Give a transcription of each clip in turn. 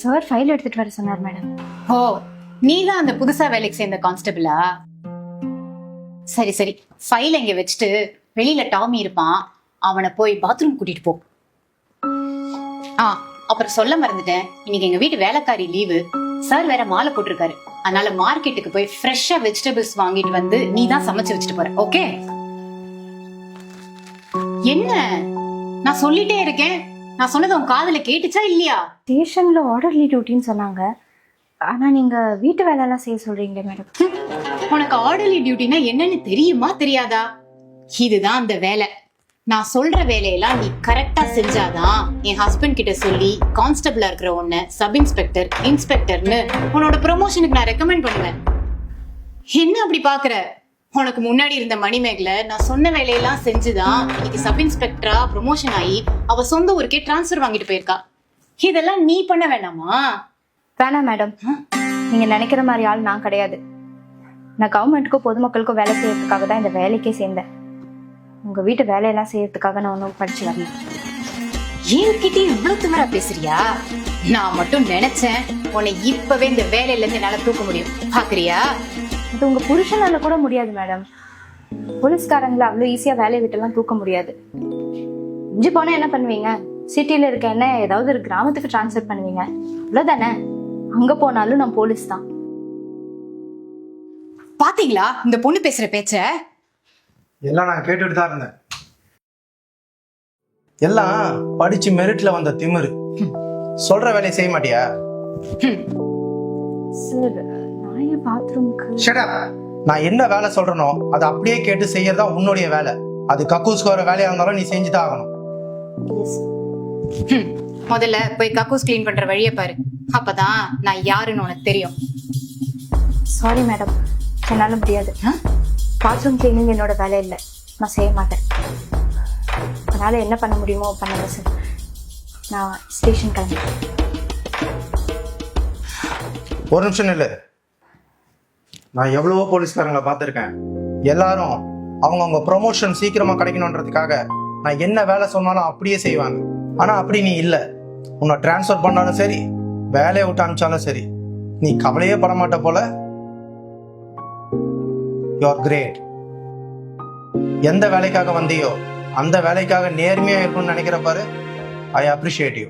Sir file எடுத்துட்டு வர சொன்னார் மேடம். ஓ, நீதான் அந்த புதுசா வேலைக்கு சேர்ந்த கான்ஸ்டபிளா? சரி சரி, ஃபைல் இங்க வச்சுட்டு வெளியில டாமி இருப்பான், அவனை போய் பாத்ரூம் கூட்டிட்டு போ. அப்புறம் சொல்ல மறந்துட்டேன், இன்னைக்கு எங்க வீட்டு வேலைக்காரி லீவு. சார் வேற மாலை போட்டிருக்காரு, அதனால மார்க்கெட்டுக்கு போய் ஃப்ரெஷ்ஷா வெஜிடபிள்ஸ் வாங்கிட்டு வந்து நீ தான் சமைச்சு வச்சுட்டு போற. ஓகே? என்ன நான் சொல்லிட்டே இருக்கேன், நான் சொன்னது உன் காதுல கேட்டுச்சா இல்லையா? ஸ்டேஷன்ல ஆர்டர்லி டியூட்டின்னு சொன்னாங்க. ஆனா நீங்க வீட்டு வேலையெல்லாம் செய்ய சொல்றீங்களே மேடம். உனக்கு ஆர்டர்லி டியூட்டினா என்னன்னு தெரியுமா தெரியாதா? இதுதான் அந்த வேலை. நான் சொல்ற வேலையெல்லாம் நீ கரெக்டா செஞ்சாதான் என் ஹஸ்பண்ட் கிட்ட சொல்லி கான்ஸ்டபிளா இருக்கிற உன்னை சப் இன்ஸ்பெக்டர், இன்ஸ்பெக்டர்னு உன்னோட ப்ரமோஷனுக்கு நான் ரெக்கமெண்ட் பண்ணுவேன். என்ன அப்படி பாக்குற? உனக்கு முன்னாடி இருந்த மணிமேகலை நான் சொன்ன வேலையெல்லாம் செஞ்சுதான் இன்னைக்கு சப் இன்ஸ்பெக்டரா ப்ரமோஷன் ஆகி அவ சொந்த ஊருக்கே டிரான்ஸ்பர் வாங்கிட்டு போயிருக்கா. இதெல்லாம் நீ பண்ண வேணாமா? வேணாம் மேடம், நீங்க நினைக்கிற மாதிரி ஆள் நான் கிடையாது. நான் கவர்மெண்ட்டுக்கும் பொதுமக்களுக்கும் வேலை செய்யறதுக்காக தான் இந்த வேலைக்கே சேர்ந்தேன். உங்க வீட்டு வேலையெல்லாம் செய்யறதுக்காக நான் ஒன்றும் படிச்சு வரல. என்கிட்ட இவ்வளவு திமிரா பேசுறியா? நான் மட்டும் நினைச்சேன் உன்னை இப்பவே இந்த வேலையில இருந்து என்னால தூக்க முடியும். பாக்குறியா? இது உங்க புருஷனால கூட முடியாது மேடம். போலீஸ்காரங்களை அவ்வளோ ஈஸியா வேலையை விட்டுலாம் தூக்க முடியாது. இஞ்சி போனா என்ன பண்ணுவீங்க? சிட்டில இருக்க என்ன ஏதாவது ஒரு கிராமத்துக்கு டிரான்ஸ்ஃபர் பண்ணுவீங்க, அவ்வளவுதானே. அங்க போனாலும் நான் போலீஸ் தான். பாத்தீங்களா இந்த பொண்ணு பேசுற பேச்ச? எல்லாம் நான் கேட்டுட்டு தான் இருந்தேன். எல்லாம் படிச்சு மெரிட்ல வந்த திமிரு. சொல்ற வேலையை செய்ய மாட்டியா? சார், நான் என் பாத்ரூம்க்கு நான் என்ன வேலை சொல்றேனோ அதை அப்படியே கேட்டு செய்யறதா உன்னுடைய வேலை. அது கக்கூஸ்க்கு வர வேலையா இருந்தாலும் நீ செஞ்சுதான் ஆகணும். முதல்ல போய் கக்கூஸ் கிளீன் பண்ற வழியை பாரு, அப்பதான் நான் யாருன்னு உனக்கு தெரியும். சாரி மேடம், என்னால முடியாது. பாத்ரூம் கிளீனிங் என்னோட வேலை இல்லை, நான் செய்ய மாட்டேன். அதனால என்ன பண்ண முடியுமோ பண்ணுங்க சார். நான் ஸ்டேஷன் கிளம்புறேன். ஒரு நிமிஷம் இல்லை. நான் எவ்வளவோ போலீஸ்காரங்களை பார்த்துருக்கேன். எல்லாரும் அவங்க ப்ரொமோஷன் சீக்கிரமா கிடைக்கணுன்றதுக்காக நான் என்ன வேலை சொன்னாலும் அப்படியே செய்வாங்க. ஆனா அப்படி நீ இல்லை. உன்னை டிரான்ஸ்ஃபர் பண்ணாலும் சரி, வேலையை விட்டு அனுப்பிச்சாலும் சரி, நீ கவலையே பட மாட்ட போல. You are great. எந்த வேலைக்காக வந்தியோ அந்த வேலைக்காக நேர்மையா இருக்கணும்னு நினைக்கிற பாரு. I appreciate you.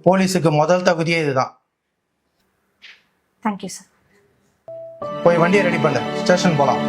போலீஸுக்கு முதல் தகுதியே இதுதான். Thank you sir. போய் வண்டியை ரெடி பண்ணு, ஸ்டேஷன் போலாம்.